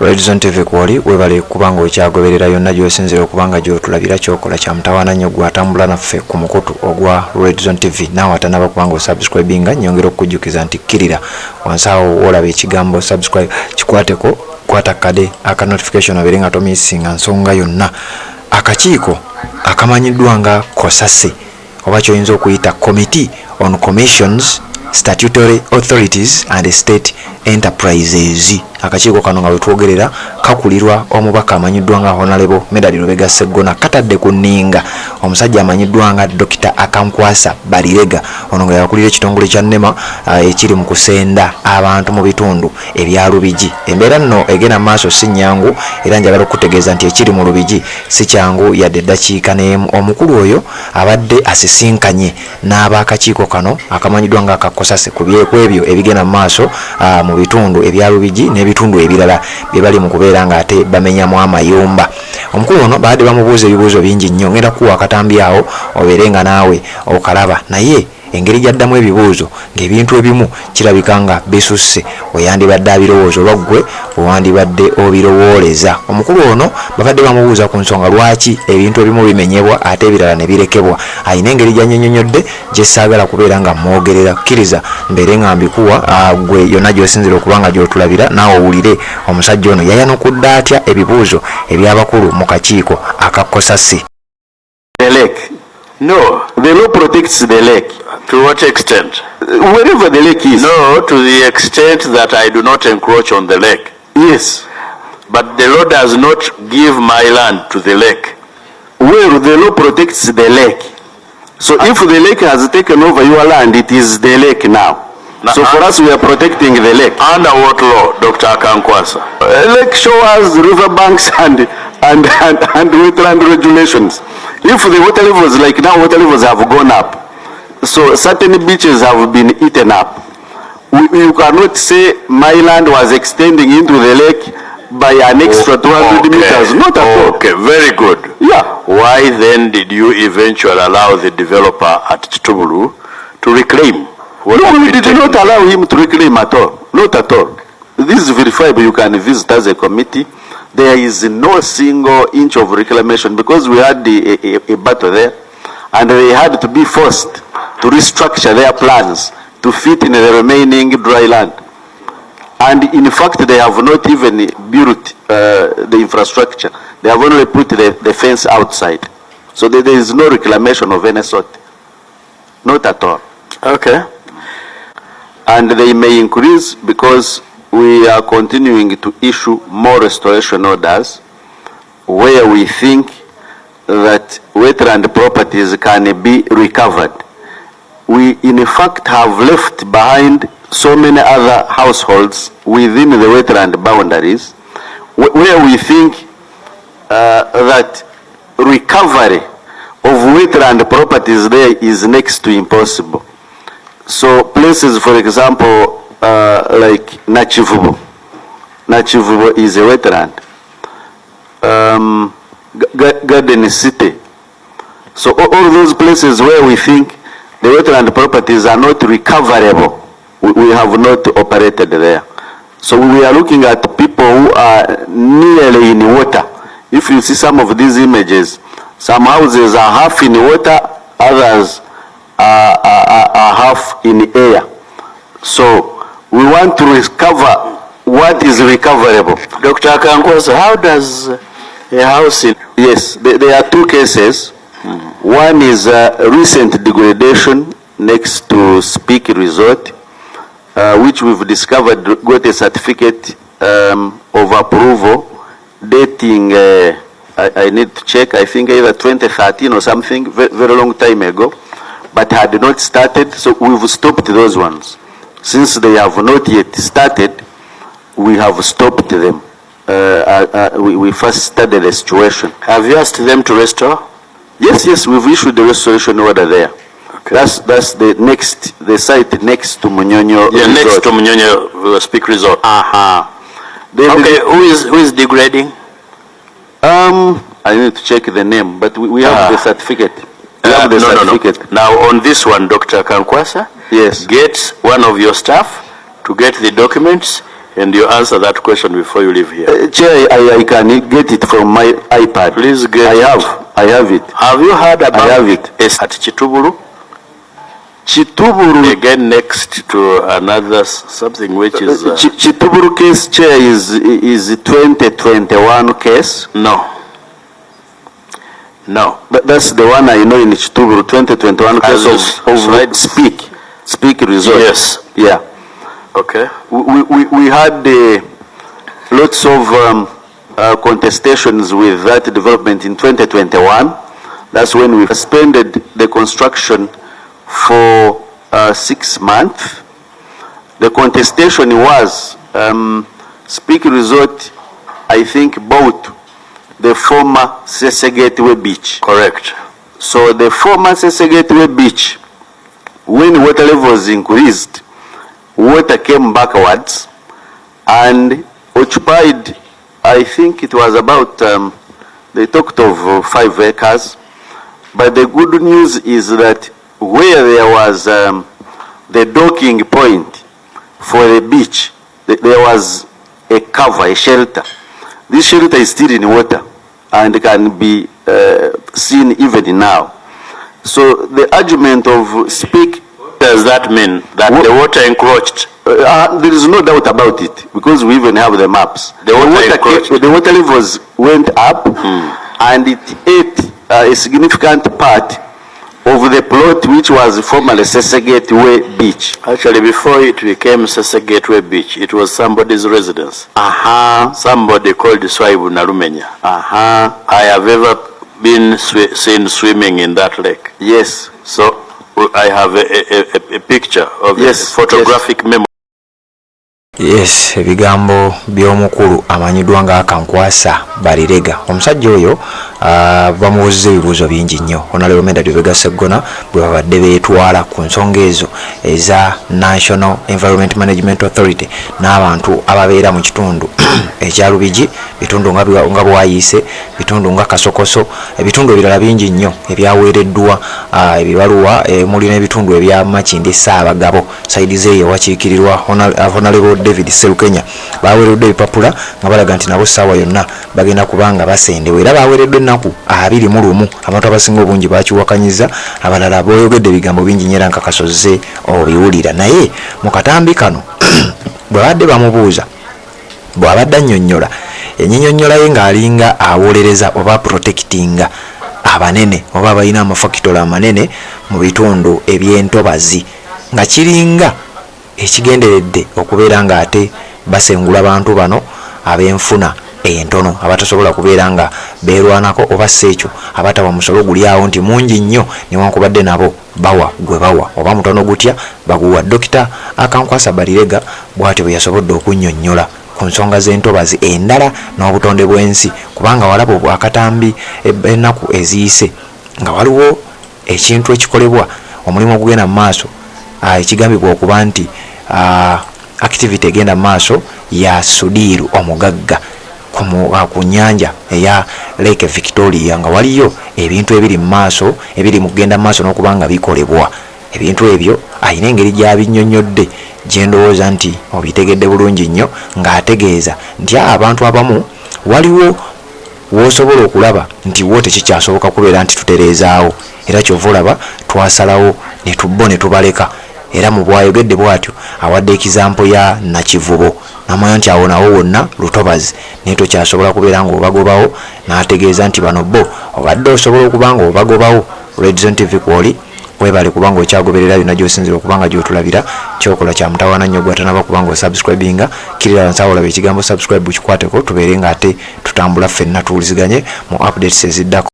Redzone TV kwoli webale kubanga okyagoberera yonna gy'osinzira okubanga gy'otulabira kyokola kya mutawaana nnyo gwatambula naffe ku mukutu ogwa Redzone TV naawe atanaba kubanga osubscribinga nyongera okukujjukiza nti kkirira wansi awo olaba ekigambo subscribe kikwateko kwata kade aka notification obere nga tomisinga nsonga yonna. Akakiiko akamanyiddwa nga COSASE oba kyoyinza okuyita Committee on Commissions, Statutory Authorities and State Enterprises. Akakiiko kano nga wetwogerera kakulirwa omubaka amanyiddwa nga Honorable Medali Lubega Sseggona katadde ku nninga omusajja amanyiddwa nga Dr. Akankwasa Balirega ono nga yakulira ekitongole kya Nema ekiri mu kusenda abantu mu bitundu ebya Lubigi. Embeera nno egenda maaso si nnyangu era njagala okutegeeza nti ekiri mu Lubigi si kyangu yadde eddakiika n'emu. Omukulu oyo abadde asisinkanye n'abakakiiko kano akamanyiddwa nga COSASE ku byebyo ebigenda maaso mu bitundu ebya Lubigi n'ebitundu ebirala bye bali mu kubeera nga ate bamenyamu amayumba. Omukulu ono baadde bamubuuza ebibuuzo bingi nnyo, ngenda kuwa akatambi awo obeere nga naawe okalaba naye engeri gyaddamu ebibuuzo ng'ebintu ebimu kirabika nga bisusse weyandibadde abirowooza oba ggwe wewandibadde obirowooleza. Omukulu ono babadde bamubuuza ku nsonga lwaki ebintu ebimu bimenyebwa ate ebirala ne birekebwa. Ayina engeri gy'annyonnyodde gye saagala kubeera nga mwogerera. Kkiriza mbeere nga mbikuwa ggwe yonna gy'osinzira okuba nga gy'otulabira naawe owulire omusajja ono yayanukudde atya ebibuuzo eby'abakulu mu kakiiko aka COSASE. No, the law protects the lake. To what extent? Wherever the lake is. No, to the extent that I do not encroach on the lake. Yes. But the law does not give my land to the lake. Well, the law protects the lake. So if the lake has taken over your land, it is the lake now. So for us, we are protecting the lake. Under what law, Dr. Akankwasa? Lake shores, river banks, and wetland regulations. If the water levels, like now, water levels have gone up, so certain beaches have been eaten up. You cannot say my land was extending into the lake by an extra 200 meters. Not at all. Okay, very good. Yeah. Why then did you eventually allow the developer at Chitubulu to reclaim? No, we did not allow him to reclaim at all. Not at all. This is verifiable. You can visit as a committee. There is no single inch of reclamation because we had a battle there and they had to be forced to restructure their plans to fit in the remaining dry land. And in fact, they have not even built the infrastructure. They have only put the fence outside. So there is no reclamation of any sort. Not at all. Okay. And they may increase because we are continuing to issue more restoration orders where we think that wetland properties can be recovered. We in fact have left behind so many other households within the wetland boundaries where we think that recovery of wetland properties there is next to impossible. So places, for example, like Nachivubo. Nachivubo is a wetland. Garden City. So all those places where we think the wetland properties are not recoverable, we have not operated there. So we are looking at people who are nearly in water. If you see some of these images, some houses are half in water, others are half in air. So we want to recover what is recoverable. Dr. Akankwasa, how does a house in... Yes, there are two cases. One is recent degradation next to Speak Resort, which we've discovered got a certificate of approval dating, I need to check, I think either 2013 or something, very long time ago, but had not started, so we've stopped those ones. Since they have not yet started, we have stopped them. We first studied the situation. Have you asked them to restore? Yes, we've issued the restoration order there. Okay. That's the site next to Munyonyo Yeah, Resort. next to Munyonyo Speak Resort. Okay, who is degrading? I need to check the name, but we have the certificate. No. Now on this one, Dr. Kankwasa, yes, get one of your staff to get the documents, And you answer that question before you leave here. Chair, I can get it from my iPad. Please get I have it. Have you heard about I have it. At Chituburu? Chituburu. Again, next to another something which is... Chituburu case, Chair, is 2021 case? No. No. That's the one I know in Chituburu, 2021 case of Speak resort. Yes. Yeah. Okay. We had lots of contestations with that development in 2021. That's when we suspended the construction for 6 months. The contestation was Speak Resort, I think, bought the former Sese Gateway Beach. Correct. So the former Sese Gateway Beach, when water levels increased, water came backwards and occupied, I think it was about, they talked of 5 acres. But the good news is that where there was the docking point for the beach, there was a cover, a shelter. This shelter is still in water and can be seen even now. So the argument of Speak... Does that mean that the water encroached? There is no doubt about it because we even have the maps. The water levels went up and it ate a significant part of the plot which was formerly Sese Gateway Beach. Actually, before it became Sese Gateway Beach, it was somebody's residence. Somebody called Swaibu Narumenya. I have ever been seen swimming in that lake. Yes. So I have a picture of a photographic memory. Yes, ebigambo by'omukulu amanyidwa nga Akankwasa Balirega. Omusajja oyo bamubuuziza ebibuuzo bingi nnyo. Honorable Medard Lubega Sseggona bwe babadde beetwala ku nsonga ezo eza National Environment Management Authority n'abantu ababeera mu kitundu ekya Lubigi, bitundu nga Bwayise, bitundu nga Kasokoso, ebitundu ebirala bingi nnyo ebyaweereddwa ebibaluwa mulina ebitundu ebya Makindi Ssaabagabo saidi zeeyo wakiikirirwa Honorable David Serukenya baweereddwa ebipapula nga balaga nti nabo ssaawa yonna bagenda kubanga basendewe era baweereddwa ennaku 21 abantu abasinga obungi bakiwakanyiza abalala boyogedde ebigambo bingi nyera nkakasoze obiwulira naye mu katambi kano bwe badde bamubuuza bw'abadde annyonnyola ennyonnyola ye ng'alinga awolereza oba protectinga abanene oba abalina amafakitola amanene mu bitundu eby'entobazi nga kiringa ekigenderedde okubeera nga ate basengula abantu bano ab'enfuna entono abatasobola kubeera nga beerwanako oba sekyo abatawa musolo guli awo nti mungi nnyo newankubadde nabo bawa gwe bawa oba mutono gutya baguwa. Dr. Akankwasa Balirega bw'atyo bwe yasobodde okunnyonnyola ku nsonga z'entobazi endala n'obutonde bw'ensi kubanga walaba obwakatambi ennaku eziyise nga waliwo ekintu ekikolebwa omulimu ogugenda mu maaso ekigambibwa okuba nti activity egenda mu maaso ya Sudiru omugagga ku nnyanja eya Lake Victoria nga waliyo ebintu ebiri mu maaso ebiri mu kugenda mu maaso n'okubanga bikolebwa. Ebintu ebyo ayina engeri gy'abinnyonnyodde gye ndowooza nti obitegedde bulungi nnyo ng'ategeeza nti abantu abamu waliwo w'osobola okulaba nti wo tekikyasoboka kubeera nti tutereezaawo era kyova olaba twasalawo ne tubbo ne tubaleka era mu bwayogedde bw'atyo awadde ekizampo ya Nakivubo namanya nti awo nawo wonna lutobazi naye tokyasobola kubeera nga obagobawo n'ategeeza nti bano bo obadde osobola okuba nga obagobawo. Redzone TV kwoli webale kubanga okyagoberera byonna gy'osinzira okubanga gy'otulabira kyokola kya mutawaana nnyo gwatanaba kubanga osubscribinga kirira nsawo olaba ekigambo subscribe kikwateko tubeere nga ate tutambula ffenna tuwuliziganye mu updates eziddako.